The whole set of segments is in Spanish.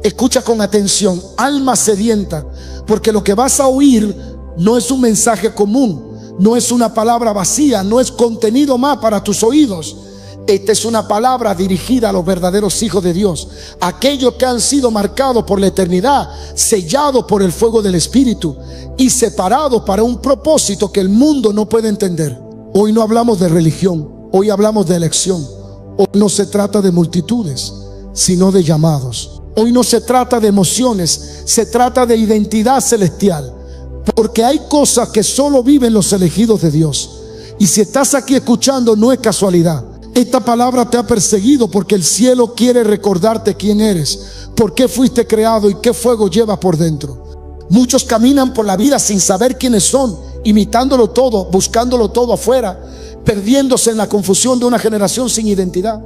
Escucha con atención, alma sedienta, porque lo que vas a oír no es un mensaje común, no es una palabra vacía, no es contenido más para tus oídos. Esta es una palabra dirigida a los verdaderos hijos de Dios, aquellos que han sido marcados por la eternidad, sellados por el fuego del Espíritu y separados para un propósito que el mundo no puede entender. Hoy no hablamos de religión, hoy hablamos de elección. Hoy no se trata de multitudes, sino de llamados. Hoy no se trata de emociones, se trata de identidad celestial. Porque hay cosas que solo viven los elegidos de Dios. Y si estás aquí escuchando, no es casualidad. Esta palabra te ha perseguido porque el cielo quiere recordarte quién eres, por qué fuiste creado y qué fuego llevas por dentro. Muchos caminan por la vida sin saber quiénes son, imitándolo todo, buscándolo todo afuera, perdiéndose en la confusión de una generación sin identidad.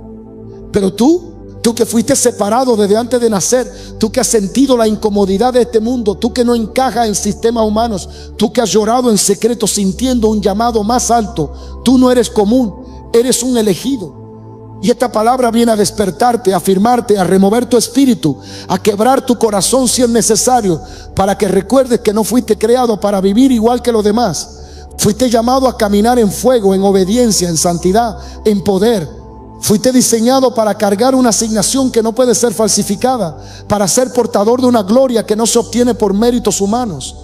Pero tú que fuiste separado desde antes de nacer, tú que has sentido la incomodidad de este mundo, tú que no encajas en sistemas humanos, tú que has llorado en secreto sintiendo un llamado más alto, tú no eres común, eres un elegido. Y esta palabra viene a despertarte, a afirmarte, a remover tu espíritu, a quebrar tu corazón si es necesario, para que recuerdes que no fuiste creado para vivir igual que los demás. Fuiste llamado a caminar en fuego, en obediencia, en santidad, en poder. Fuiste diseñado para cargar una asignación que no puede ser falsificada, para ser portador de una gloria que no se obtiene por méritos humanos.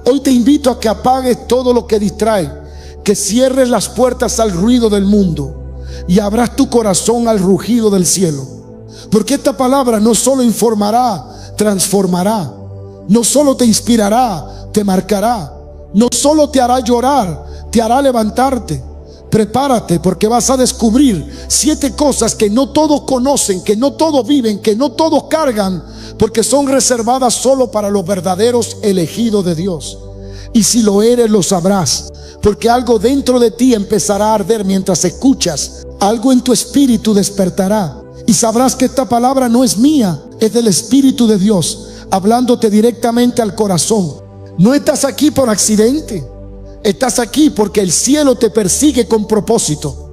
Hoy te invito a que apagues todo lo que distrae, que cierres las puertas al ruido del mundo y abras tu corazón al rugido del cielo. Porque esta palabra no solo informará, transformará. No solo te inspirará, te marcará. No solo te hará llorar, te hará levantarte. Prepárate, porque vas a descubrir 7 cosas que no todos conocen, que no todos viven, que no todos cargan, porque son reservadas solo para los verdaderos elegidos de Dios. Y si lo eres, lo sabrás, porque algo dentro de ti empezará a arder mientras escuchas. Algo en tu espíritu despertará y sabrás que esta palabra no es mía, es del Espíritu de Dios, hablándote directamente al corazón. No estás aquí por accidente. Estás aquí porque el cielo te persigue con propósito.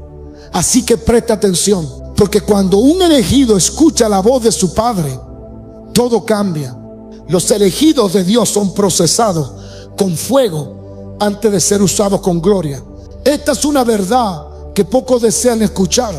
Así que presta atención, porque cuando un elegido escucha la voz de su Padre, todo cambia. Los elegidos de Dios son procesados con fuego antes de ser usados con gloria. Esta es una verdad que pocos desean escuchar,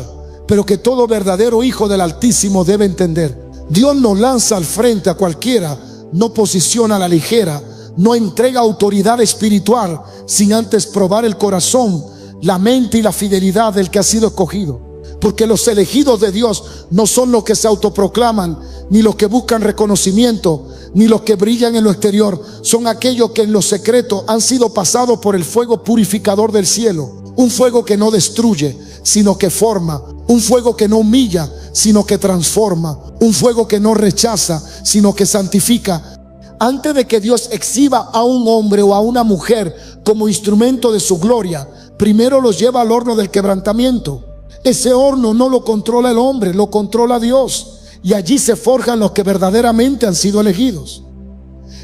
pero que todo verdadero hijo del Altísimo debe entender. Dios no lanza al frente a cualquiera, no posiciona a la ligera, no entrega autoridad espiritual sin antes probar el corazón, la mente y la fidelidad del que ha sido escogido. Porque los elegidos de Dios no son los que se autoproclaman, ni los que buscan reconocimiento, ni los que brillan en lo exterior. Son aquellos que en lo secreto han sido pasados por el fuego purificador del cielo. Un fuego que no destruye, sino que forma. Un fuego que no humilla, sino que transforma. Un fuego que no rechaza, sino que santifica. Antes de que Dios exhiba a un hombre o a una mujer como instrumento de su gloria, primero los lleva al horno del quebrantamiento. Ese horno no lo controla el hombre, lo controla Dios. Y allí se forjan los que verdaderamente han sido elegidos.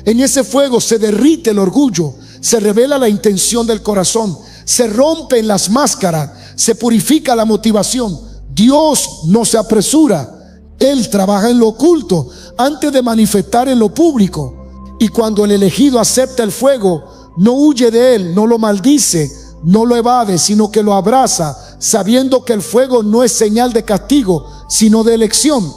En ese fuego se derrite el orgullo, se revela la intención del corazón, se rompen las máscaras, se purifica la motivación. Dios no se apresura, Él trabaja en lo oculto antes de manifestar en lo público. Y cuando el elegido acepta el fuego, no huye de él, no lo maldice, no lo evade, sino que lo abraza, sabiendo que el fuego no es señal de castigo, sino de elección.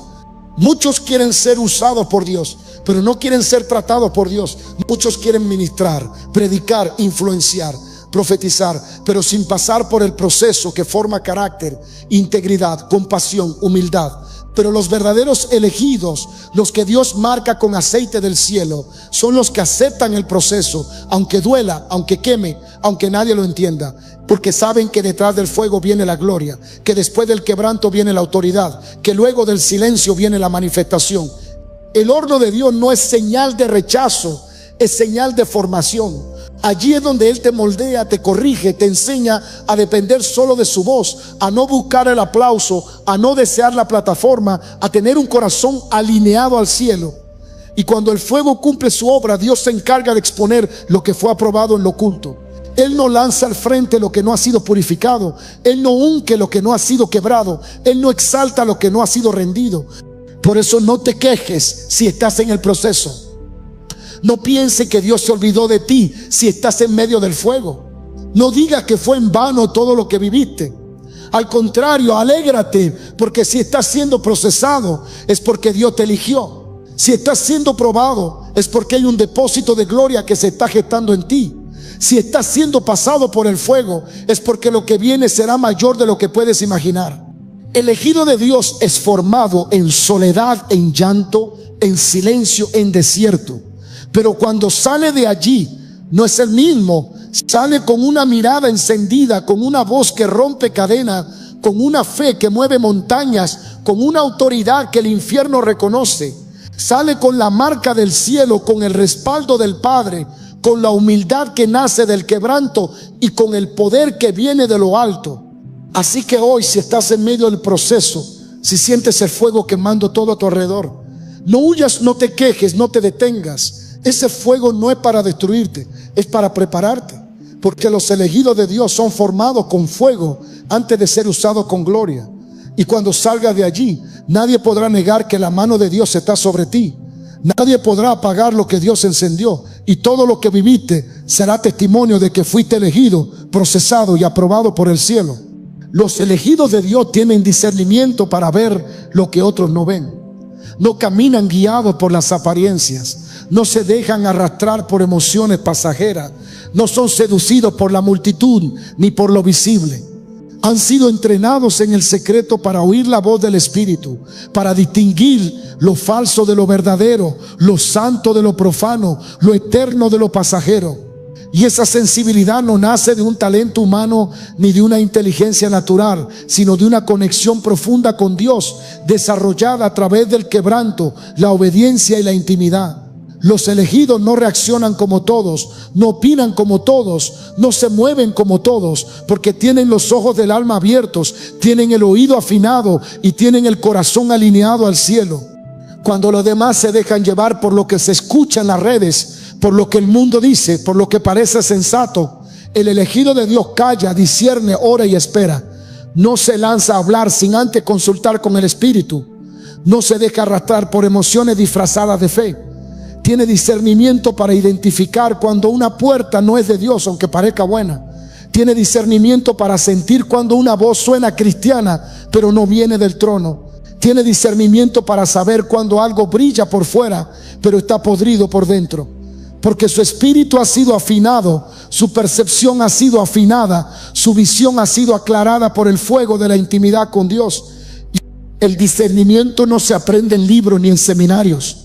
Muchos quieren ser usados por Dios, pero no quieren ser tratados por Dios. Muchos quieren ministrar, predicar, influenciar, profetizar, pero sin pasar por el proceso que forma carácter, integridad, compasión, humildad. Pero los verdaderos elegidos, los que Dios marca con aceite del cielo, son los que aceptan el proceso, aunque duela, aunque queme, aunque nadie lo entienda, porque saben que detrás del fuego viene la gloria, que después del quebranto viene la autoridad, que luego del silencio viene la manifestación. El horno de Dios no es señal de rechazo, es señal de formación. Allí es donde Él te moldea, te corrige, te enseña a depender solo de su voz, a no buscar el aplauso, a no desear la plataforma, a tener un corazón alineado al cielo. Y cuando el fuego cumple su obra, Dios se encarga de exponer lo que fue aprobado en lo oculto. Él no lanza al frente lo que no ha sido purificado. Él no unge lo que no ha sido quebrado. Él no exalta lo que no ha sido rendido. Por eso no te quejes si estás en el proceso. No piense que Dios se olvidó de ti si estás en medio del fuego. No digas que fue en vano todo lo que viviste. Al contrario, alégrate, porque si estás siendo procesado es porque Dios te eligió. Si estás siendo probado es porque hay un depósito de gloria que se está gestando en ti. Si estás siendo pasado por el fuego es porque lo que viene será mayor de lo que puedes imaginar. El elegido de Dios es formado en soledad, en llanto, en silencio, en desierto. Pero cuando sale de allí, no es el mismo. Sale con una mirada encendida, con una voz que rompe cadenas, con una fe que mueve montañas, con una autoridad que el infierno reconoce. Sale con la marca del cielo, con el respaldo del Padre, con la humildad que nace del quebranto y con el poder que viene de lo alto. Así que hoy, si estás en medio del proceso, si sientes el fuego quemando todo a tu alrededor, no huyas, no te quejes, no te detengas. Ese fuego no es para destruirte, es para prepararte. Porque los elegidos de Dios son formados con fuego antes de ser usados con gloria. Y cuando salgas de allí, nadie podrá negar que la mano de Dios está sobre ti. Nadie podrá apagar lo que Dios encendió. Y todo lo que viviste será testimonio de que fuiste elegido, procesado y aprobado por el cielo. Los elegidos de Dios tienen discernimiento para ver lo que otros no ven. No caminan guiados por las apariencias. No se dejan arrastrar por emociones pasajeras. No son seducidos por la multitud ni por lo visible. Han sido entrenados en el secreto para oír la voz del Espíritu, para distinguir lo falso de lo verdadero, lo santo de lo profano, lo eterno de lo pasajero. Y esa sensibilidad no nace de un talento humano ni de una inteligencia natural, sino de una conexión profunda con Dios, desarrollada a través del quebranto, la obediencia y la intimidad. Los elegidos no reaccionan como todos, no opinan como todos, no se mueven como todos, porque tienen los ojos del alma abiertos, tienen el oído afinado y tienen el corazón alineado al cielo. Cuando los demás se dejan llevar por lo que se escucha en las redes, por lo que el mundo dice, por lo que parece sensato, el elegido de Dios calla, discierne, ora y espera. No se lanza a hablar sin antes consultar con el Espíritu. No se deja arrastrar por emociones disfrazadas de fe. Tiene discernimiento para identificar cuando una puerta no es de Dios, aunque parezca buena. Tiene discernimiento para sentir cuando una voz suena cristiana, pero no viene del trono. Tiene discernimiento para saber cuando algo brilla por fuera, pero está podrido por dentro. Porque su espíritu ha sido afinado, su percepción ha sido afinada, su visión ha sido aclarada por el fuego de la intimidad con Dios. El discernimiento no se aprende en libros ni en seminarios.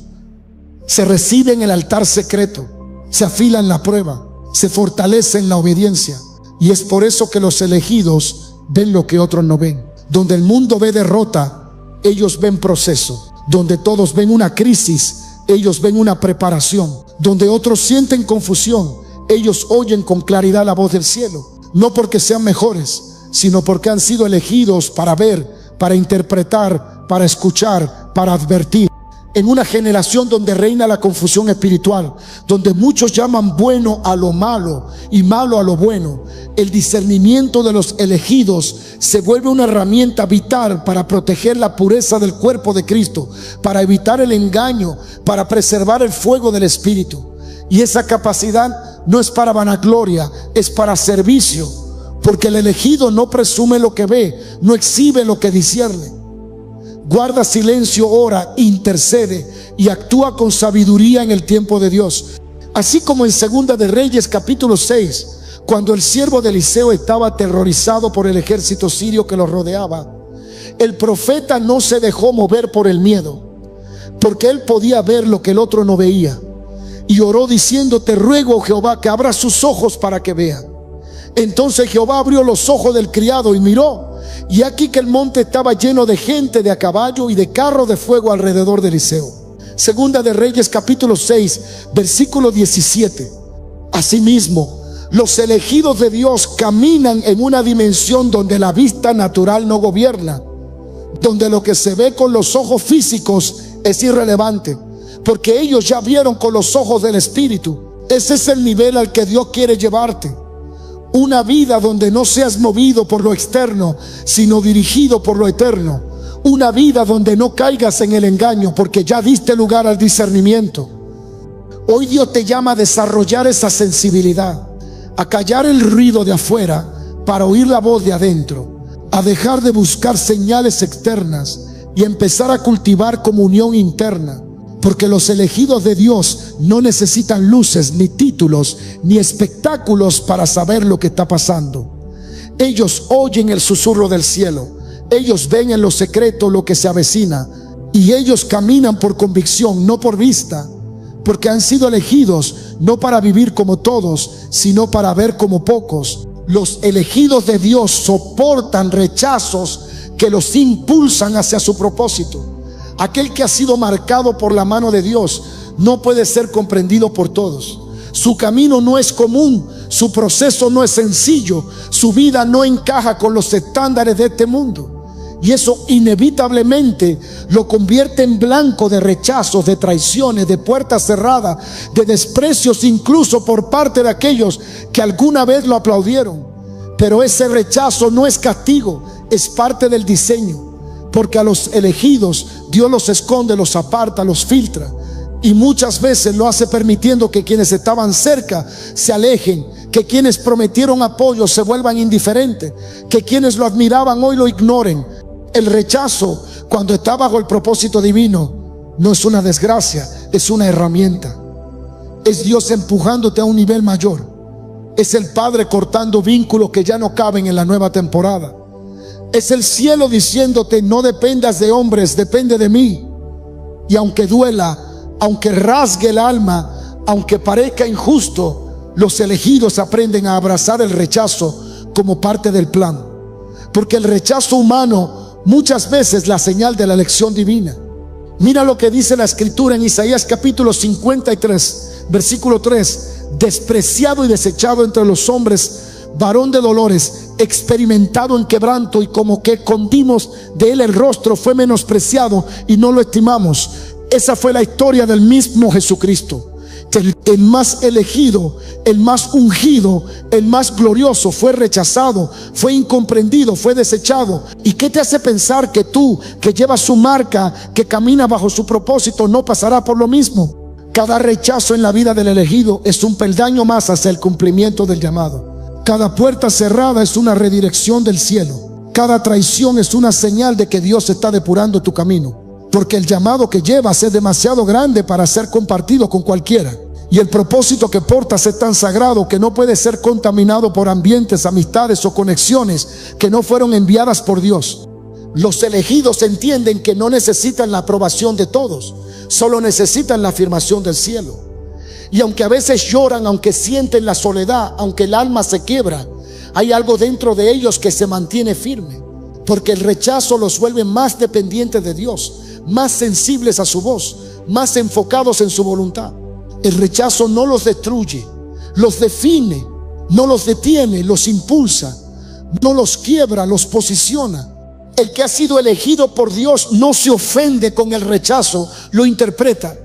Se recibe en el altar secreto, se afila en la prueba, se fortalece en la obediencia. Y es por eso que los elegidos ven lo que otros no ven. Donde el mundo ve derrota, ellos ven proceso. Donde todos ven una crisis, ellos ven una preparación. Donde otros sienten confusión, ellos oyen con claridad la voz del cielo. No porque sean mejores, sino porque han sido elegidos para ver, para interpretar, para escuchar, para advertir. En una generación donde reina la confusión espiritual, donde muchos llaman bueno a lo malo y malo a lo bueno, el discernimiento de los elegidos se vuelve una herramienta vital para proteger la pureza del cuerpo de Cristo, para evitar el engaño, para preservar el fuego del Espíritu. Y esa capacidad no es para vanagloria, es para servicio, porque el elegido no presume lo que ve, no exhibe lo que discierne. Guarda silencio, ora, intercede y actúa con sabiduría en el tiempo de Dios. Así como en Segunda de Reyes capítulo 6, cuando el siervo de Eliseo estaba aterrorizado por el ejército sirio que lo rodeaba, el profeta no se dejó mover por el miedo, porque él podía ver lo que el otro no veía, y oró diciendo: te ruego, Jehová, que abra sus ojos para que vea. Entonces Jehová abrió los ojos del criado y miró, y aquí que el monte estaba lleno de gente de a caballo y de carros de fuego alrededor de Eliseo. Segunda de Reyes capítulo 6 versículo 17. Asimismo, los elegidos de Dios caminan en una dimensión donde la vista natural no gobierna, donde lo que se ve con los ojos físicos es irrelevante, porque ellos ya vieron con los ojos del Espíritu. Ese es el nivel al que Dios quiere llevarte. Una vida donde no seas movido por lo externo, sino dirigido por lo eterno. una vida donde no caigas en el engaño, porque ya diste lugar al discernimiento. Hoy Dios te llama a desarrollar esa sensibilidad, a callar el ruido de afuera para oír la voz de adentro, a dejar de buscar señales externas y empezar a cultivar comunión interna. Porque los elegidos de Dios no necesitan luces, ni títulos, ni espectáculos para saber lo que está pasando. Ellos oyen el susurro del cielo, ellos ven en lo secreto lo que se avecina, y ellos caminan por convicción, no por vista, porque han sido elegidos no para vivir como todos, sino para ver como pocos. Los elegidos de Dios soportan rechazos que los impulsan hacia su propósito. Aquel que ha sido marcado por la mano de Dios no puede ser comprendido por todos. Su camino no es común, su proceso no es sencillo, su vida no encaja con los estándares de este mundo. Y eso inevitablemente lo convierte en blanco de rechazos, de traiciones, de puertas cerradas, de desprecios incluso por parte de aquellos que alguna vez lo aplaudieron. Pero ese rechazo no es castigo, es parte del diseño. Porque a los elegidos Dios los esconde, los aparta, los filtra, y muchas veces lo hace permitiendo que quienes estaban cerca se alejen, que quienes prometieron apoyo se vuelvan indiferentes, que quienes lo admiraban hoy lo ignoren. El rechazo, cuando está bajo el propósito divino, no es una desgracia, es una herramienta. Es Dios empujándote a un nivel mayor. Es el Padre cortando vínculos que ya no caben en la nueva temporada. Es el cielo diciéndote: no dependas de hombres, depende de mí. Y aunque duela, aunque rasgue el alma, aunque parezca injusto, los elegidos aprenden a abrazar el rechazo como parte del plan. Porque el rechazo humano muchas veces es la señal de la elección divina. Mira lo que dice la escritura en Isaías capítulo 53, versículo 3: despreciado y desechado entre los hombres, varón de dolores, experimentado en quebranto, y como que escondimos de él el rostro, fue menospreciado y no lo estimamos. Esa fue la historia del mismo Jesucristo. El más elegido, el más ungido, el más glorioso fue rechazado, fue incomprendido, fue desechado. ¿Y qué te hace pensar que tú, que llevas su marca, que camina bajo su propósito, no pasará por lo mismo? Cada rechazo en la vida del elegido es un peldaño más hacia el cumplimiento del llamado. Cada puerta cerrada es una redirección del cielo. Cada traición es una señal de que Dios está depurando tu camino. Porque el llamado que llevas es demasiado grande para ser compartido con cualquiera. Y el propósito que portas es tan sagrado que no puede ser contaminado por ambientes, amistades o conexiones que no fueron enviadas por Dios. Los elegidos entienden que no necesitan la aprobación de todos, solo necesitan la afirmación del cielo. Y aunque a veces lloran, aunque sienten la soledad, aunque el alma se quiebra, hay algo dentro de ellos que se mantiene firme. Porque el rechazo los vuelve más dependientes de Dios, más sensibles a su voz, más enfocados en su voluntad. El rechazo no los destruye, los define, no los detiene, los impulsa, no los quiebra, los posiciona. El que ha sido elegido por Dios no se ofende con el rechazo, lo interpreta.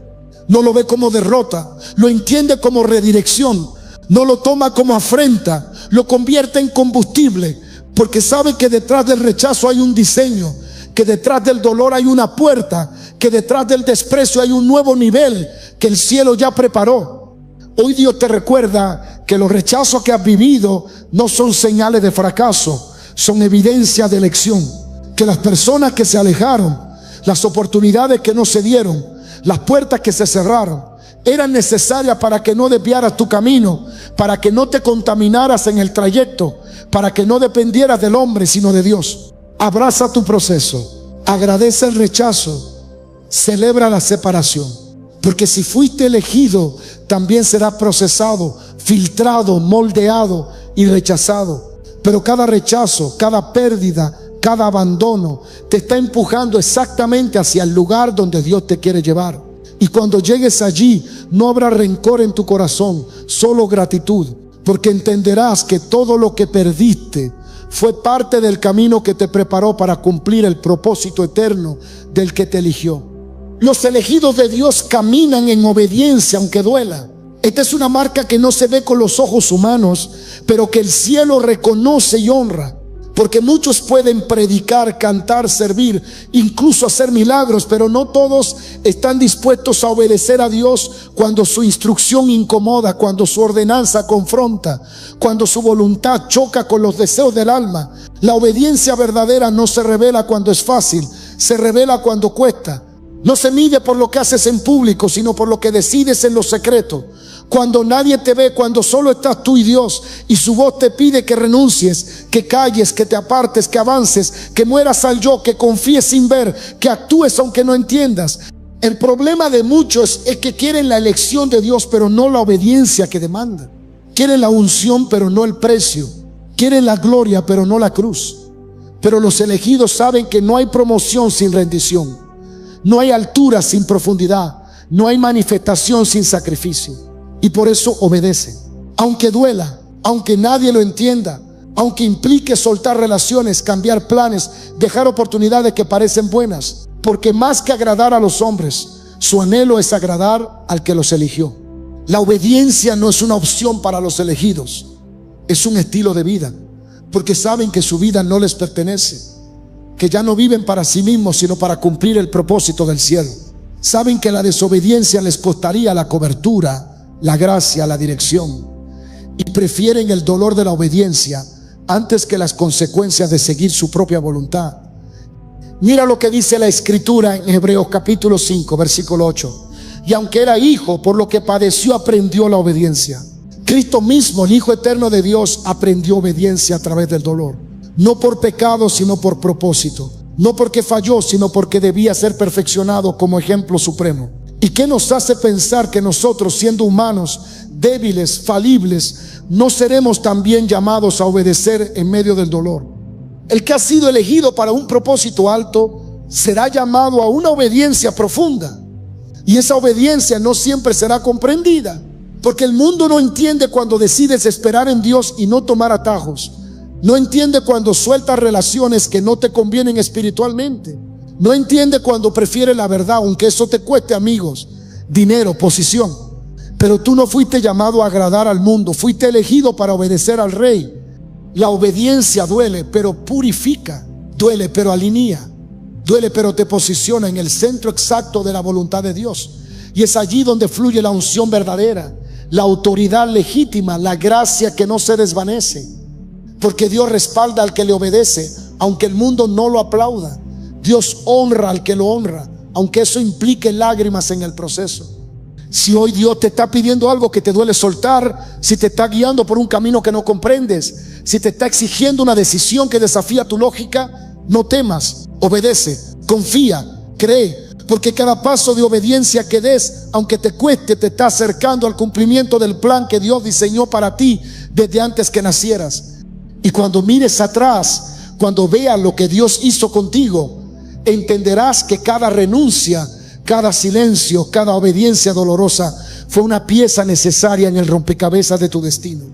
No lo ve como derrota, lo entiende como redirección, no lo toma como afrenta, lo convierte en combustible, porque sabe que detrás del rechazo hay un diseño, que detrás del dolor hay una puerta, que detrás del desprecio hay un nuevo nivel que el cielo ya preparó. Hoy Dios te recuerda que los rechazos que has vivido no son señales de fracaso, son evidencia de elección. Que las personas que se alejaron, las oportunidades que no se dieron, las puertas que se cerraron, eran necesarias para que no desviaras tu camino, para que no te contaminaras en el trayecto, para que no dependieras del hombre sino de Dios. Abraza tu proceso, agradece el rechazo, celebra la separación, porque si fuiste elegido, también serás procesado, filtrado, moldeado y rechazado. Pero cada rechazo, cada pérdida, cada abandono te está empujando exactamente hacia el lugar donde Dios te quiere llevar. Y cuando llegues allí, no habrá rencor en tu corazón, solo gratitud, porque entenderás que todo lo que perdiste fue parte del camino que te preparó para cumplir el propósito eterno del que te eligió. Los elegidos de Dios caminan en obediencia aunque duela. Esta es una marca que no se ve con los ojos humanos, pero que el cielo reconoce y honra. Porque muchos pueden predicar, cantar, servir, incluso hacer milagros, pero no todos están dispuestos a obedecer a Dios cuando su instrucción incomoda, cuando su ordenanza confronta, cuando su voluntad choca con los deseos del alma. La obediencia verdadera no se revela cuando es fácil, se revela cuando cuesta. No se mide por lo que haces en público, sino por lo que decides en lo secreto. Cuando nadie te ve, cuando solo estás tú y Dios, y su voz te pide que renuncies, que calles, que te apartes, que avances, que mueras al yo, que confíes sin ver, que actúes aunque no entiendas. El problema de muchos es que quieren la elección de Dios, pero no la obediencia que demanda. Quieren la unción, pero no el precio. Quieren la gloria, pero no la cruz. Pero los elegidos saben que no hay promoción sin rendición. No hay altura sin profundidad. No hay manifestación sin sacrificio. Y por eso obedecen, aunque duela, aunque nadie lo entienda, aunque implique soltar relaciones, cambiar planes, dejar oportunidades que parecen buenas. Porque más que agradar a los hombres, su anhelo es agradar al que los eligió. La obediencia no es una opción para los elegidos, es un estilo de vida. Porque saben que su vida no les pertenece, que ya no viven para sí mismos, sino para cumplir el propósito del cielo. Saben que la desobediencia les costaría la cobertura, la gracia, la dirección, y prefieren el dolor de la obediencia antes que las consecuencias de seguir su propia voluntad. Mira lo que dice la Escritura en Hebreos capítulo 5 versículo 8. Y aunque era hijo, por lo que padeció aprendió la obediencia. Cristo mismo, el Hijo eterno de Dios, aprendió obediencia a través del dolor, no por pecado sino por propósito, no porque falló sino porque debía ser perfeccionado como ejemplo supremo. ¿Y qué nos hace pensar que nosotros, siendo humanos, débiles, falibles, no seremos también llamados a obedecer en medio del dolor? El que ha sido elegido para un propósito alto será llamado a una obediencia profunda. Y esa obediencia no siempre será comprendida, porque el mundo no entiende cuando decides esperar en Dios y no tomar atajos. No entiende cuando sueltas relaciones que no te convienen espiritualmente. No entiende cuando prefiere la verdad, aunque eso te cueste amigos, dinero, posición. Pero tú no fuiste llamado a agradar al mundo, fuiste elegido para obedecer al Rey. La obediencia duele, pero purifica. Duele, pero alinea. Duele, pero te posiciona en el centro exacto de la voluntad de Dios. Y es allí donde fluye la unción verdadera, la autoridad legítima, la gracia que no se desvanece. Porque Dios respalda al que le obedece, aunque el mundo no lo aplauda. Dios honra al que lo honra, aunque eso implique lágrimas en el proceso. Si hoy Dios te está pidiendo algo que te duele soltar, si te está guiando por un camino que no comprendes, si te está exigiendo una decisión que desafía tu lógica, no temas, obedece, confía, cree, porque cada paso de obediencia que des, aunque te cueste, te está acercando al cumplimiento del plan que Dios diseñó para ti desde antes que nacieras. Y cuando mires atrás, cuando veas lo que Dios hizo contigo, entenderás que cada renuncia, cada silencio, cada obediencia dolorosa fue una pieza necesaria en el rompecabezas de tu destino.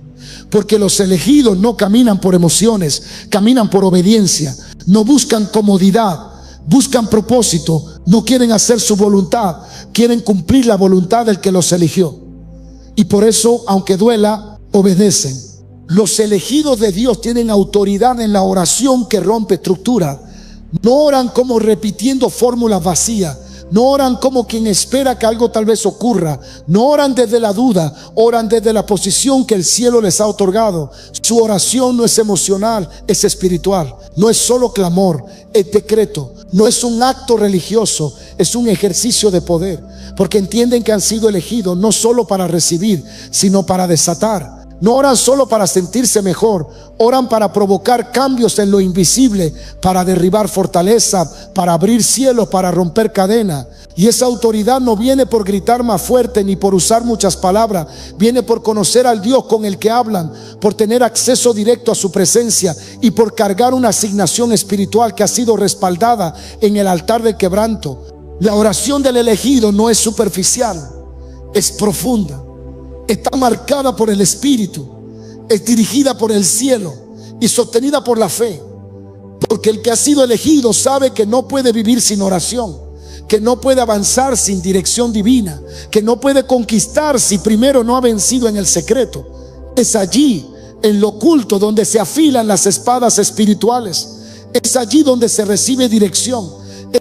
Porque los elegidos no caminan por emociones, caminan por obediencia. No buscan comodidad, buscan propósito. No quieren hacer su voluntad, quieren cumplir la voluntad del que los eligió. Y por eso, aunque duela, obedecen. Los elegidos de Dios tienen autoridad en la oración que rompe estructura. No oran como repitiendo fórmulas vacías. No oran como quien espera que algo tal vez ocurra. No oran desde la duda, oran desde la posición que el cielo les ha otorgado. Su oración no es emocional, es espiritual. No es solo clamor, es decreto. No es un acto religioso, es un ejercicio de poder. Porque entienden que han sido elegidos no solo para recibir, sino para desatar. No oran solo para sentirse mejor, oran para provocar cambios en lo invisible, para derribar fortaleza, para abrir cielos, para romper cadenas. Y esa autoridad no viene por gritar más fuerte ni por usar muchas palabras, viene por conocer al Dios con el que hablan, por tener acceso directo a su presencia y por cargar una asignación espiritual que ha sido respaldada en el altar del quebranto. La oración del elegido no es superficial, es profunda. Está marcada por el Espíritu, es dirigida por el cielo y sostenida por la fe. Porque el que ha sido elegido sabe que no puede vivir sin oración, que no puede avanzar sin dirección divina, que no puede conquistar si primero no ha vencido en el secreto. Es allí en lo oculto, donde se afilan las espadas espirituales. Es allí donde se recibe dirección.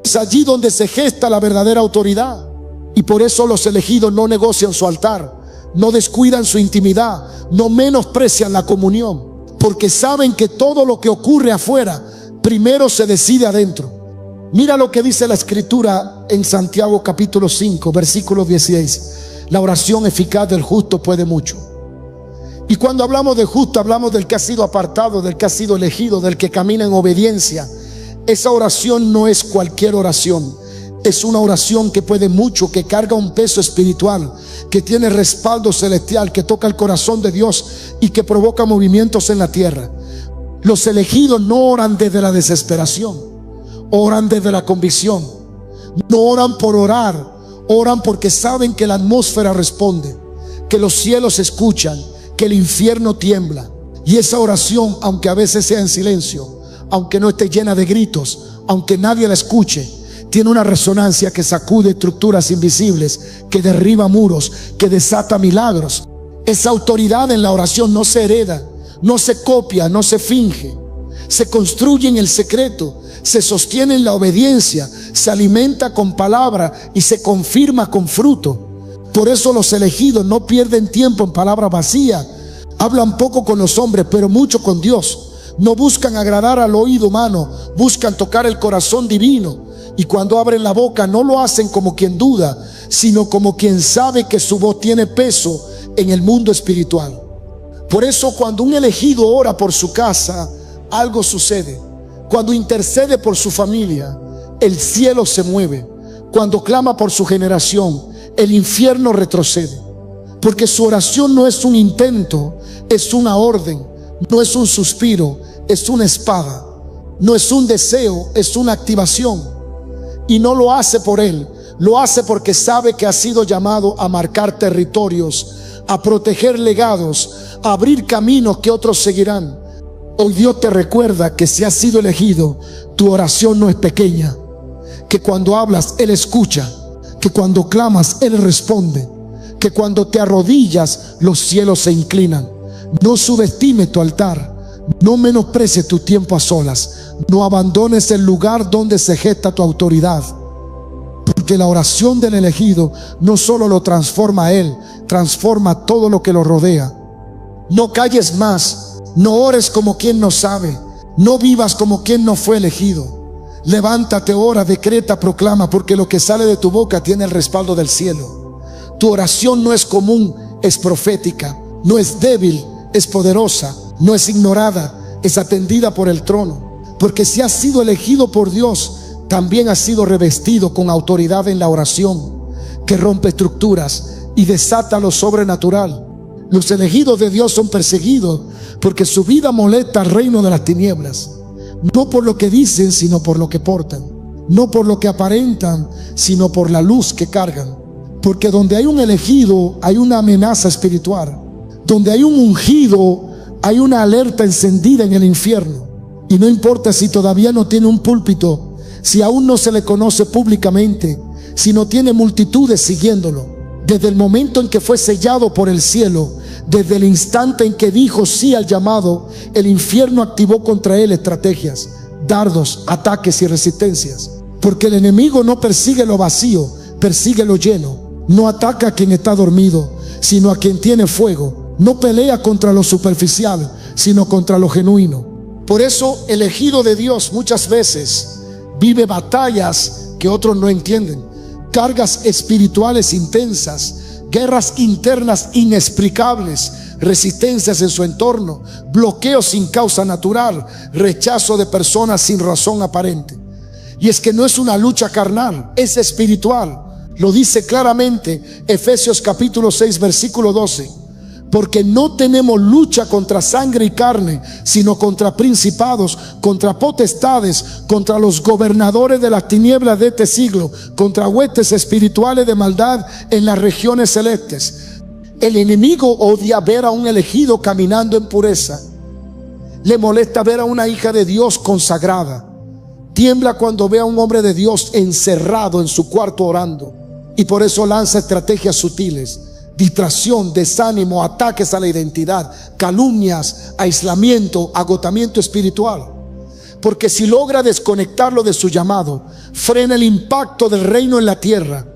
Es allí donde se gesta la verdadera autoridad. Y por eso los elegidos no negocian su altar, no descuidan su intimidad, no menosprecian la comunión, porque saben que todo lo que ocurre afuera primero se decide adentro. Mira lo que dice la escritura en Santiago capítulo 5 versículo 16. La oración eficaz del justo puede mucho. Y cuando hablamos de justo, hablamos del que ha sido apartado, del que ha sido elegido, del que camina en obediencia. Esa oración no es cualquier oración. Es una oración que puede mucho, que carga un peso espiritual, que tiene respaldo celestial, que toca el corazón de Dios y que provoca movimientos en la tierra. Los elegidos no oran desde la desesperación, oran desde la convicción. No oran por orar, oran porque saben que la atmósfera responde, que los cielos escuchan, que el infierno tiembla. Y esa oración, aunque a veces sea en silencio, aunque no esté llena de gritos, aunque nadie la escuche, tiene una resonancia que sacude estructuras invisibles, que derriba muros, que desata milagros. Esa autoridad en la oración no se hereda, no se copia, no se finge. Se construye en el secreto, se sostiene en la obediencia, se alimenta con palabra y se confirma con fruto. Por eso los elegidos no pierden tiempo en palabras vacías. Hablan poco con los hombres, pero mucho con Dios. No buscan agradar al oído humano, buscan tocar el corazón divino. Y cuando abren la boca no lo hacen como quien duda, sino como quien sabe que su voz tiene peso en el mundo espiritual. Por eso cuando un elegido ora por su casa, algo sucede. Cuando intercede por su familia, el cielo se mueve. Cuando clama por su generación, el infierno retrocede. Porque su oración no es un intento, es una orden. No es un suspiro, es una espada. No es un deseo, es una activación. Y no lo hace por él, lo hace porque sabe que ha sido llamado a marcar territorios, a proteger legados, a abrir caminos que otros seguirán. Hoy Dios te recuerda que si has sido elegido, tu oración no es pequeña, que cuando hablas Él escucha, que cuando clamas Él responde, que cuando te arrodillas los cielos se inclinan. No subestime tu altar, no menosprecies tu tiempo a solas. No abandones el lugar donde se gesta tu autoridad, porque la oración del elegido no solo lo transforma a él, transforma todo lo que lo rodea. No calles más, no ores como quien no sabe, no vivas como quien no fue elegido. Levántate, ora, decreta, proclama, porque lo que sale de tu boca tiene el respaldo del cielo. Tu oración no es común, es profética. No es débil, es poderosa. No es ignorada, es atendida por el trono. Porque si has sido elegido por Dios, también has sido revestido con autoridad en la oración, que rompe estructuras y desata lo sobrenatural. Los elegidos de Dios son perseguidos porque su vida molesta al reino de las tinieblas. No por lo que dicen, sino por lo que portan. No por lo que aparentan, sino por la luz que cargan. Porque donde hay un elegido, hay una amenaza espiritual. Donde hay un ungido, hay una alerta encendida en el infierno. Y no importa si todavía no tiene un púlpito, si aún no se le conoce públicamente, si no tiene multitudes siguiéndolo. Desde el momento en que fue sellado por el cielo, desde el instante en que dijo sí al llamado, el infierno activó contra él estrategias, dardos, ataques y resistencias. Porque el enemigo no persigue lo vacío, persigue lo lleno. No ataca a quien está dormido, sino a quien tiene fuego. No pelea contra lo superficial, sino contra lo genuino. Por eso, elegido de Dios muchas veces vive batallas que otros no entienden, cargas espirituales intensas, guerras internas inexplicables, resistencias en su entorno, bloqueos sin causa natural, rechazo de personas sin razón aparente. Y es que no es una lucha carnal, es espiritual. Lo dice claramente Efesios capítulo 6 versículo 12. Porque no tenemos lucha contra sangre y carne, sino contra principados, contra potestades, contra los gobernadores de las tinieblas de este siglo, contra huestes espirituales de maldad en las regiones celestes. El enemigo odia ver a un elegido caminando en pureza. Le molesta ver a una hija de Dios consagrada. Tiembla cuando ve a un hombre de Dios encerrado en su cuarto orando. Y por eso lanza estrategias sutiles. distracción, desánimo, ataques a la identidad, calumnias, aislamiento, agotamiento espiritual. Porque si logra desconectarlo de su llamado, frena el impacto del reino en la tierra.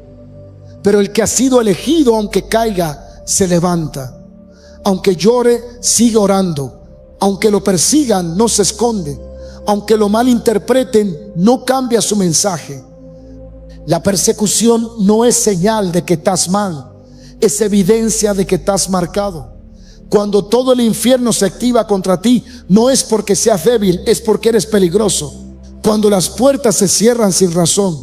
Pero el que ha sido elegido, aunque caiga, se levanta. Aunque llore, sigue orando. Aunque lo persigan, no se esconde. Aunque lo malinterpreten, no cambia su mensaje. La persecución no es señal de que estás mal, es evidencia de que estás marcado. Cuando todo el infierno se activa contra ti, no es porque seas débil, es porque eres peligroso. Cuando las puertas se cierran sin razón,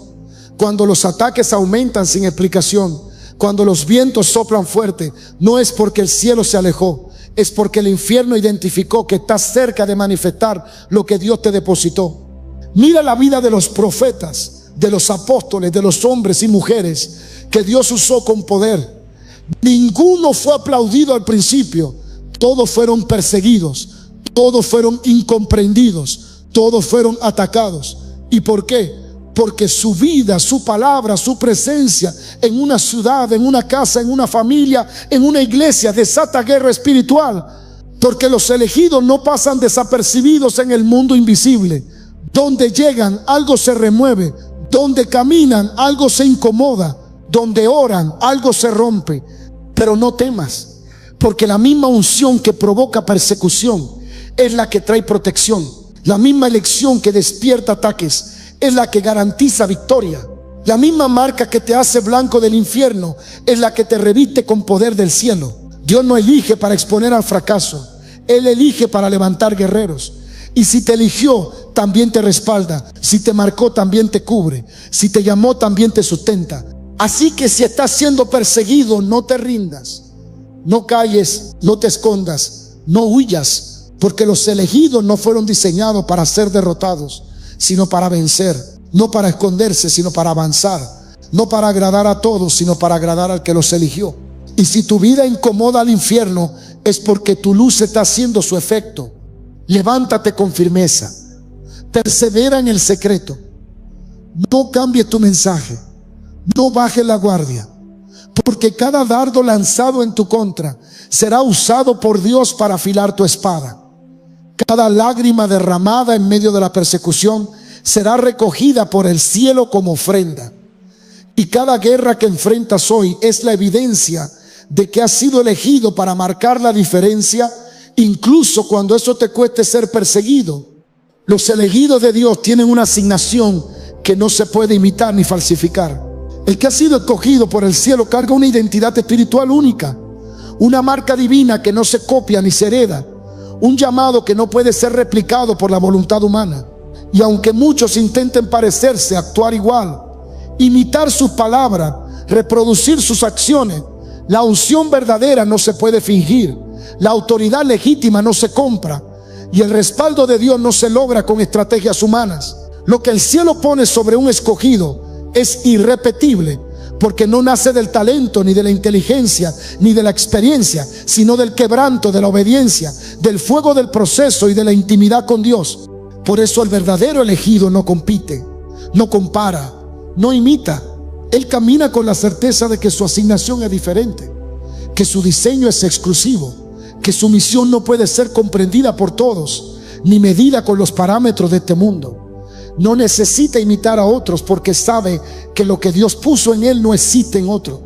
cuando los ataques aumentan sin explicación, cuando los vientos soplan fuerte, no es porque el cielo se alejó, es porque el infierno identificó que estás cerca de manifestar lo que Dios te depositó. Mira la vida de los profetas, de los apóstoles, de los hombres y mujeres que Dios usó con poder. Ninguno fue aplaudido al principio. Todos fueron perseguidos, todos fueron incomprendidos, todos fueron atacados. ¿Y por qué? Porque su vida, su palabra, su presencia en una ciudad, en una casa, en una familia, en una iglesia desata guerra espiritual. Porque los elegidos no pasan desapercibidos en el mundo invisible. Donde llegan, algo se remueve. Donde caminan, algo se incomoda. Donde oran, algo se rompe. Pero no temas, porque la misma unción que provoca persecución es la que trae protección. La misma elección que despierta ataques es la que garantiza victoria. La misma marca que te hace blanco del infierno es la que te reviste con poder del cielo. Dios no elige para exponer al fracaso, Él elige para levantar guerreros. Y si te eligió, también te respalda. Si te marcó, también te cubre. Si te llamó, también te sustenta. Así que si estás siendo perseguido, no te rindas, no calles, no te escondas, no huyas, porque los elegidos no fueron diseñados para ser derrotados, sino para vencer. No para esconderse, sino para avanzar. No para agradar a todos, sino para agradar al que los eligió. Y si tu vida incomoda al infierno, es porque tu luz está haciendo su efecto. Levántate con firmeza, persevera en el secreto, no cambie tu mensaje. No bajes la guardia, porque cada dardo lanzado en tu contra será usado por Dios para afilar tu espada. Cada lágrima derramada en medio de la persecución será recogida por el cielo como ofrenda. Y cada guerra que enfrentas hoy es la evidencia de que has sido elegido para marcar la diferencia, incluso cuando eso te cueste ser perseguido. Los elegidos de Dios tienen una asignación que no se puede imitar ni falsificar. El que ha sido escogido por el cielo carga una identidad espiritual única, una marca divina que no se copia ni se hereda, un llamado que no puede ser replicado por la voluntad humana. Y aunque muchos intenten parecerse, actuar igual, imitar sus palabras, reproducir sus acciones, la unción verdadera no se puede fingir, la autoridad legítima no se compra, y el respaldo de Dios no se logra con estrategias humanas. Lo que el cielo pone sobre un escogido es irrepetible, porque no nace del talento, ni de la inteligencia, ni de la experiencia, sino del quebranto, de la obediencia, del fuego del proceso y de la intimidad con Dios. Por eso el verdadero elegido no compite, no compara, no imita. Él camina con la certeza de que su asignación es diferente, que su diseño es exclusivo, que su misión no puede ser comprendida por todos, ni medida con los parámetros de este mundo. No necesita imitar a otros porque sabe que lo que Dios puso en él no existe en otro.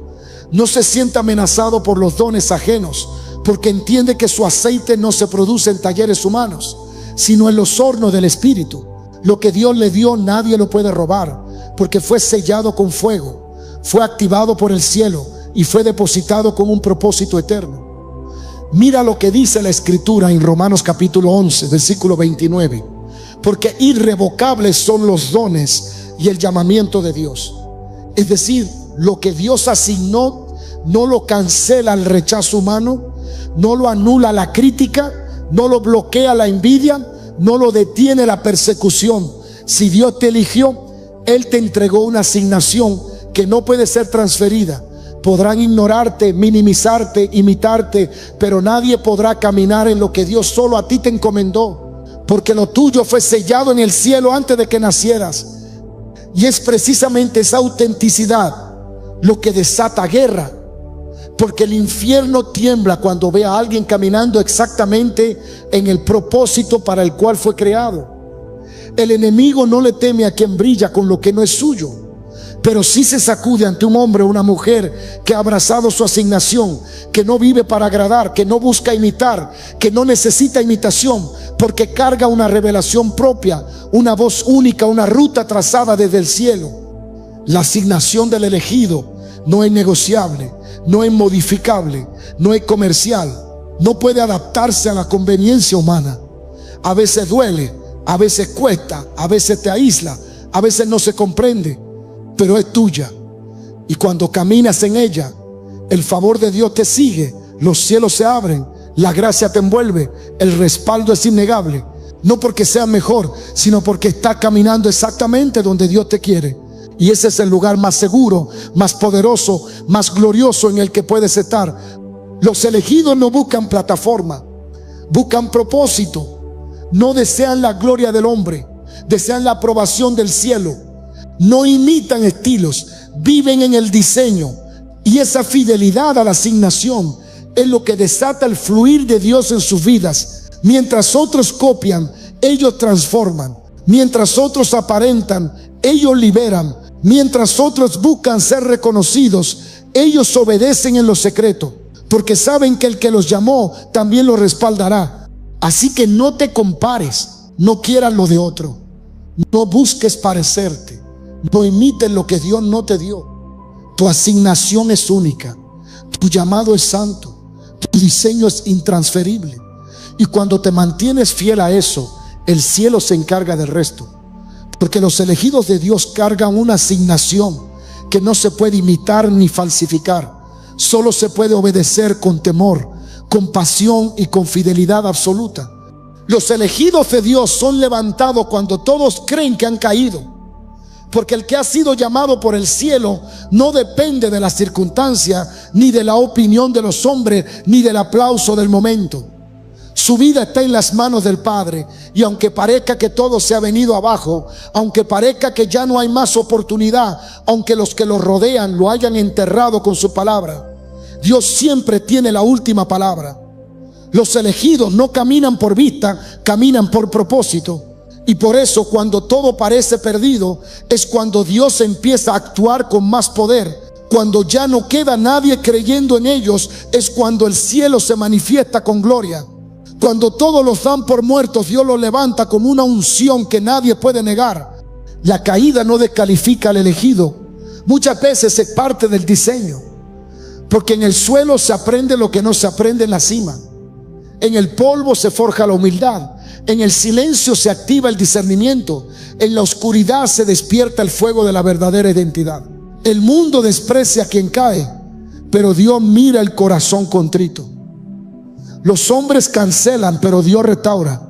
No se siente amenazado por los dones ajenos porque entiende que su aceite no se produce en talleres humanos, sino en los hornos del Espíritu. Lo que Dios le dio nadie lo puede robar, porque fue sellado con fuego, fue activado por el cielo y fue depositado con un propósito eterno. Mira lo que dice la Escritura en Romanos capítulo 11, versículo 29. Porque irrevocables son los dones y el llamamiento de Dios. Es decir, lo que Dios asignó no lo cancela el rechazo humano, no lo anula la crítica, no lo bloquea la envidia, no lo detiene la persecución. Si Dios te eligió, Él te entregó una asignación que no puede ser transferida. Podrán ignorarte, minimizarte, imitarte, pero nadie podrá caminar en lo que Dios solo a ti te encomendó. Porque lo tuyo fue sellado en el cielo antes de que nacieras. Y es precisamente esa autenticidad lo que desata guerra. Porque el infierno tiembla cuando ve a alguien caminando exactamente en el propósito para el cual fue creado. El enemigo no le teme a quien brilla con lo que no es suyo, pero sí se sacude ante un hombre o una mujer que ha abrazado su asignación, que no vive para agradar, que no busca imitar, que no necesita imitación, porque carga una revelación propia, una voz única, una ruta trazada desde el cielo. La asignación del elegido no es negociable, no es modificable, no es comercial, no puede adaptarse a la conveniencia humana. A veces duele, a veces cuesta, a veces te aísla, a veces no se comprende, pero es tuya. Y cuando caminas en ella, el favor de Dios te sigue, los cielos se abren, la gracia te envuelve, el respaldo es innegable. No porque sea mejor, sino porque estás caminando exactamente donde Dios te quiere. Y ese es el lugar más seguro, más poderoso, más glorioso en el que puedes estar. Los elegidos no buscan plataforma, buscan propósito. No desean la gloria del hombre, desean la aprobación del cielo. No imitan estilos, viven en el diseño. Y esa fidelidad a la asignación es lo que desata el fluir de Dios en sus vidas. Mientras otros copian, ellos transforman. Mientras otros aparentan, ellos liberan. Mientras otros buscan ser reconocidos, ellos obedecen en lo secreto, porque saben que el que los llamó también los respaldará. Así que no te compares, no quieras lo de otro, no busques parecerte, no imites lo que Dios no te dio. Tu asignación es única, tu llamado es santo, tu diseño es intransferible. Y cuando te mantienes fiel a eso, el cielo se encarga del resto. Porque los elegidos de Dios cargan una asignación que no se puede imitar ni falsificar. Solo se puede obedecer con temor, con pasión y con fidelidad absoluta. Los elegidos de Dios son levantados cuando todos creen que han caído. Porque el que ha sido llamado por el cielo no depende de las circunstancias, ni de la opinión de los hombres, ni del aplauso del momento. Su vida está en las manos del Padre. Y aunque parezca que todo se ha venido abajo, aunque parezca que ya no hay más oportunidad, aunque los que lo rodean lo hayan enterrado con su palabra, Dios siempre tiene la última palabra. Los elegidos no caminan por vista, caminan por propósito. Y por eso cuando todo parece perdido, es cuando Dios empieza a actuar con más poder. Cuando ya no queda nadie creyendo en ellos, es cuando el cielo se manifiesta con gloria. Cuando todos los dan por muertos, Dios los levanta con una unción que nadie puede negar. La caída no descalifica al elegido. Muchas veces es parte del diseño. Porque en el suelo se aprende lo que no se aprende en la cima. En el polvo se forja la humildad. En el silencio se activa el discernimiento. En la oscuridad se despierta el fuego de la verdadera identidad. El mundo desprecia a quien cae, pero Dios mira el corazón contrito. Los hombres cancelan, pero Dios restaura.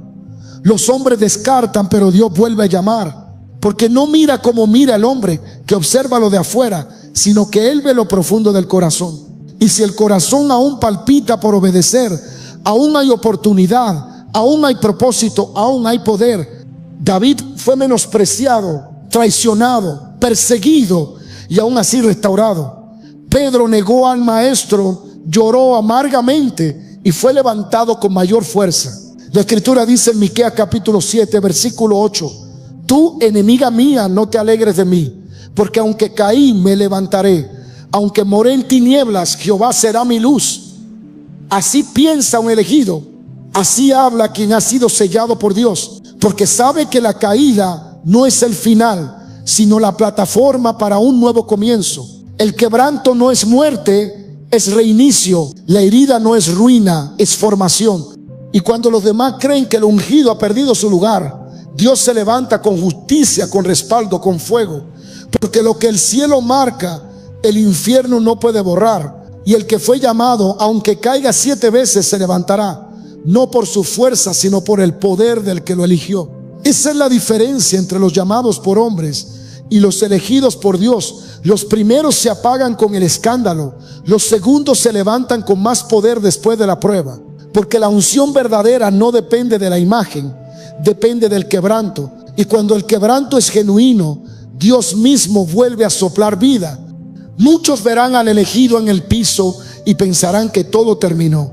Los hombres descartan, pero Dios vuelve a llamar. Porque no mira como mira el hombre, que observa lo de afuera, sino que Él ve lo profundo del corazón. Y si el corazón aún palpita por obedecer, aún hay oportunidad, aún hay propósito, aún hay poder. David fue menospreciado, traicionado, perseguido y aún así restaurado. Pedro negó al maestro, lloró amargamente y fue levantado con mayor fuerza. La escritura dice en Miqueas capítulo 7 versículo 8: tú, enemiga mía, no te alegres de mí, porque aunque caí me levantaré, aunque moré en tinieblas, Jehová será mi luz. Así piensa un elegido, así habla quien ha sido sellado por Dios, porque sabe que la caída no es el final, sino la plataforma para un nuevo comienzo. El quebranto no es muerte, es reinicio. La herida no es ruina, es formación. Y cuando los demás creen que el ungido ha perdido su lugar, Dios se levanta con justicia, con respaldo, con fuego. Porque lo que el cielo marca, el infierno no puede borrar. Y el que fue llamado, aunque caiga 7 veces, se levantará. No por su fuerza, sino por el poder del que lo eligió. Esa es la diferencia entre los llamados por hombres y los elegidos por Dios. Los primeros se apagan con el escándalo, los segundos se levantan con más poder después de la prueba. Porque la unción verdadera no depende de la imagen, depende del quebranto. Y cuando el quebranto es genuino, Dios mismo vuelve a soplar vida. Muchos verán al elegido en el piso y pensarán que todo terminó,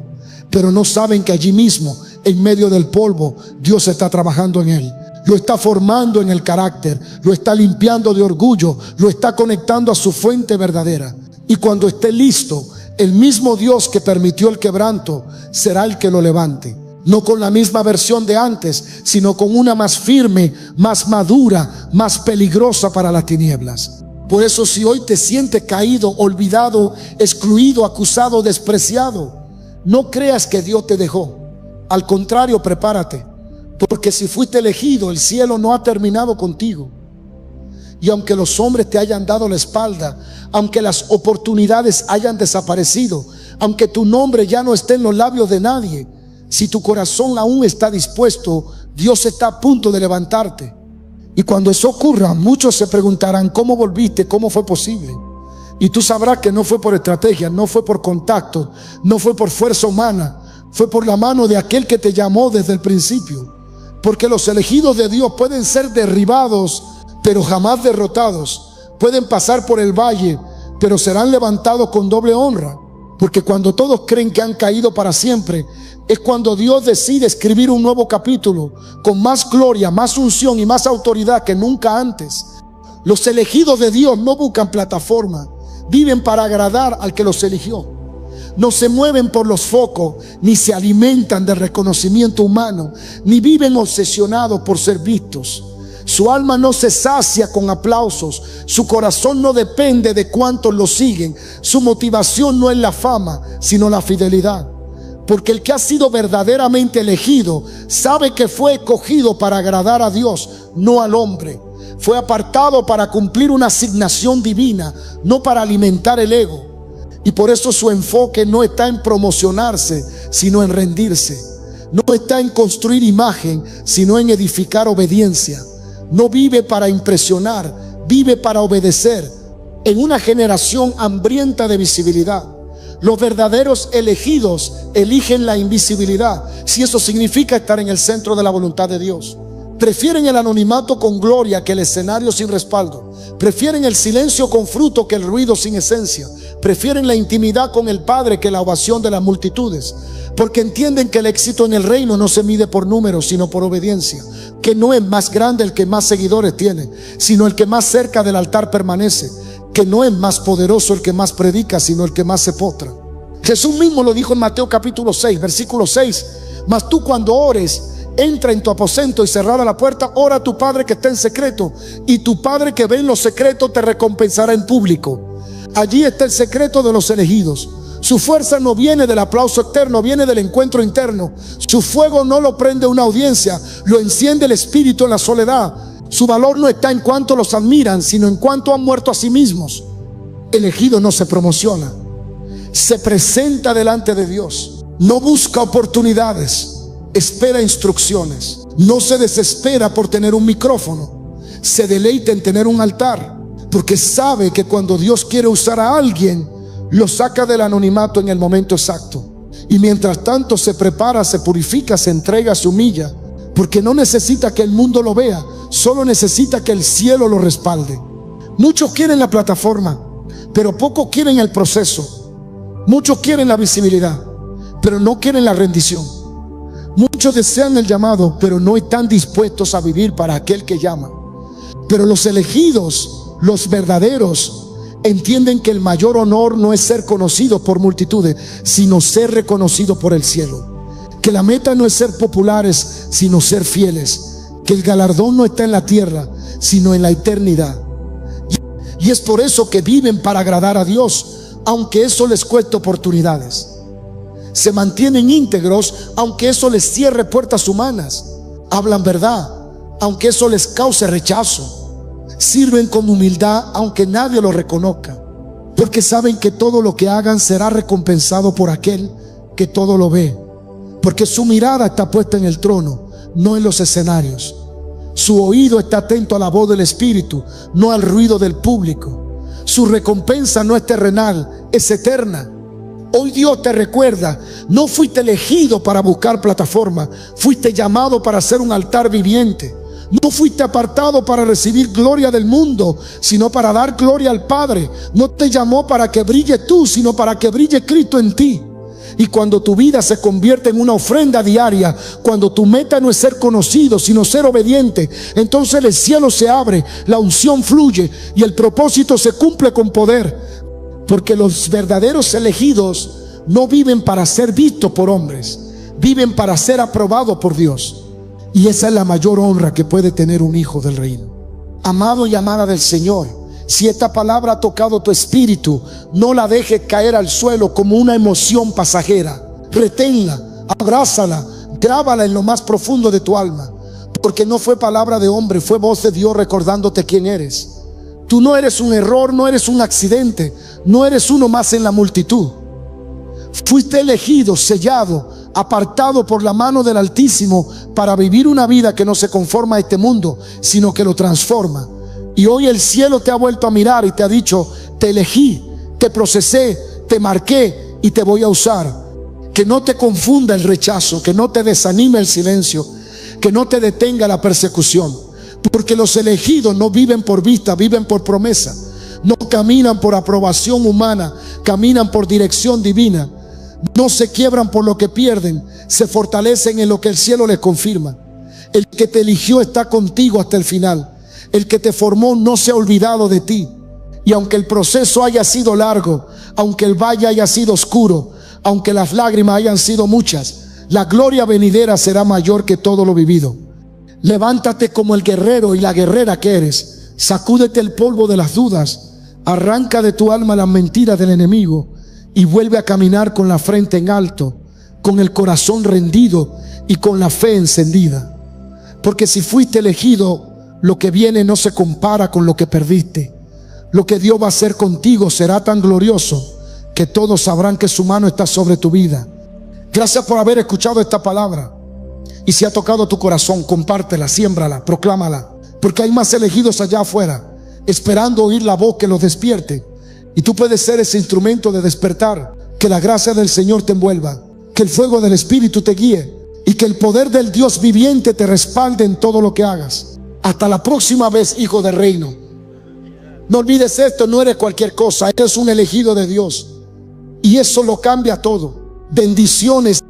pero no saben que allí mismo, en medio del polvo, Dios está trabajando en él. Lo está formando en el carácter, lo está limpiando de orgullo, lo está conectando a su fuente verdadera. Y cuando esté listo, el mismo Dios que permitió el quebranto será el que lo levante. No con la misma versión de antes, sino con una más firme, más madura, más peligrosa para las tinieblas. Por eso, si hoy te sientes caído, olvidado, excluido, acusado, despreciado, no creas que Dios te dejó. Al contrario, prepárate, porque si fuiste elegido, el cielo no ha terminado contigo. Y aunque los hombres te hayan dado la espalda, aunque las oportunidades hayan desaparecido, aunque tu nombre ya no esté en los labios de nadie, si tu corazón aún está dispuesto, Dios está a punto de levantarte. Y cuando eso ocurra, muchos se preguntarán: ¿cómo volviste? ¿Cómo fue posible? Y tú sabrás que no fue por estrategia, no fue por contacto, no fue por fuerza humana, fue por la mano de aquel que te llamó desde el principio. Porque los elegidos de Dios pueden ser derribados, pero jamás derrotados. Pueden pasar por el valle, pero serán levantados con doble honra. Porque cuando todos creen que han caído para siempre, es cuando Dios decide escribir un nuevo capítulo con más gloria, más unción y más autoridad que nunca antes. Los elegidos de Dios no buscan plataforma, viven para agradar al que los eligió. No se mueven por los focos, ni se alimentan del reconocimiento humano, ni viven obsesionados por ser vistos. Su alma no se sacia con aplausos, su corazón no depende de cuántos lo siguen, su motivación no es la fama, sino la fidelidad. Porque el que ha sido verdaderamente elegido sabe que fue escogido para agradar a Dios, no al hombre. Fue apartado para cumplir una asignación divina, no para alimentar el ego. Y por eso su enfoque no está en promocionarse, sino en rendirse. No está en construir imagen, sino en edificar obediencia. No vive para impresionar, vive para obedecer. En una generación hambrienta de visibilidad, los verdaderos elegidos eligen la invisibilidad, si eso significa estar en el centro de la voluntad de Dios. Prefieren el anonimato con gloria que el escenario sin respaldo. Prefieren el silencio con fruto que el ruido sin esencia. Prefieren la intimidad con el Padre que la ovación de las multitudes. Porque entienden que el éxito en el reino no se mide por números, sino por obediencia. Que no es más grande el que más seguidores tiene, sino el que más cerca del altar permanece. Que no es más poderoso el que más predica, sino el que más se postra. Jesús mismo lo dijo en Mateo capítulo 6, versículo 6. Mas tú, cuando ores, entra en tu aposento y cerrada la puerta, ora a tu Padre que está en secreto, y tu Padre que ve en lo secreto te recompensará en público. Allí está el secreto de los elegidos. Su fuerza no viene del aplauso externo, viene del encuentro interno. Su fuego no lo prende una audiencia, lo enciende el Espíritu en la soledad. Su valor no está en cuánto los admiran, sino en cuánto han muerto a sí mismos. Elegido no se promociona, se presenta delante de Dios, no busca oportunidades, espera instrucciones, no se desespera por tener un micrófono, se deleita en tener un altar, porque sabe que cuando Dios quiere usar a alguien, lo saca del anonimato en el momento exacto. Y mientras tanto se prepara, se purifica, se entrega, se humilla, porque no necesita que el mundo lo vea, solo necesita que el cielo lo respalde. Muchos quieren la plataforma, pero pocos quieren el proceso. Muchos quieren la visibilidad, pero no quieren la rendición. Muchos desean el llamado, pero no están dispuestos a vivir para aquel que llama. Pero los elegidos, los verdaderos, entienden que el mayor honor no es ser conocidos por multitudes, sino ser reconocidos por el cielo. Que la meta no es ser populares, sino ser fieles. Que el galardón no está en la tierra, sino en la eternidad. Y es por eso que viven para agradar a Dios, aunque eso les cueste oportunidades. Se mantienen íntegros, aunque eso les cierre puertas humanas. Hablan verdad, aunque eso les cause rechazo. Sirven con humildad, aunque nadie lo reconozca, porque saben que todo lo que hagan será recompensado por aquel que todo lo ve. Porque su mirada está puesta en el trono, no en los escenarios. Su oído está atento a la voz del Espíritu, no al ruido del público. Su recompensa no es terrenal, es eterna. Hoy Dios te recuerda: no fuiste elegido para buscar plataforma, fuiste llamado para ser un altar viviente. No fuiste apartado para recibir gloria del mundo, sino para dar gloria al Padre. No te llamó para que brille tú, sino para que brille Cristo en ti. Y cuando tu vida se convierte en una ofrenda diaria, cuando tu meta no es ser conocido, sino ser obediente, entonces el cielo se abre, la unción fluye y el propósito se cumple con poder. Porque los verdaderos elegidos no viven para ser vistos por hombres, viven para ser aprobados por Dios. Y esa es la mayor honra que puede tener un hijo del reino. Amado y amada del Señor, si esta palabra ha tocado tu espíritu, no la dejes caer al suelo como una emoción pasajera. Reténla, abrázala, grábala en lo más profundo de tu alma, porque no fue palabra de hombre, fue voz de Dios recordándote quién eres. Tú no eres un error, no eres un accidente, no eres uno más en la multitud. Fuiste elegido, sellado, apartado por la mano del Altísimo para vivir una vida que no se conforma a este mundo, sino que lo transforma. Y hoy el cielo te ha vuelto a mirar y te ha dicho: te elegí, te procesé, te marqué y te voy a usar. Que no te confunda el rechazo, que no te desanime el silencio, que no te detenga la persecución. Porque los elegidos no viven por vista, viven por promesa. No caminan por aprobación humana, caminan por dirección divina. No se quiebran por lo que pierden, se fortalecen en lo que el cielo les confirma. El que te eligió está contigo hasta el final. El que te formó no se ha olvidado de ti. Y aunque el proceso haya sido largo, aunque el valle haya sido oscuro, aunque las lágrimas hayan sido muchas, la gloria venidera será mayor que todo lo vivido. Levántate como el guerrero y la guerrera que eres. Sacúdete el polvo de las dudas. Arranca de tu alma las mentiras del enemigo y vuelve a caminar con la frente en alto, con el corazón rendido y con la fe encendida. Porque si fuiste elegido, lo que viene no se compara con lo que perdiste. Lo que Dios va a hacer contigo será tan glorioso que todos sabrán que su mano está sobre tu vida. Gracias por haber escuchado esta palabra. Y si ha tocado tu corazón, compártela, siémbrala, proclámala. Porque hay más elegidos allá afuera, esperando oír la voz que los despierte. Y tú puedes ser ese instrumento de despertar. Que la gracia del Señor te envuelva, que el fuego del Espíritu te guíe y que el poder del Dios viviente te respalde en todo lo que hagas. Hasta la próxima vez, hijo del reino. No olvides esto, no eres cualquier cosa, eres un elegido de Dios. Y eso lo cambia todo. Bendiciones.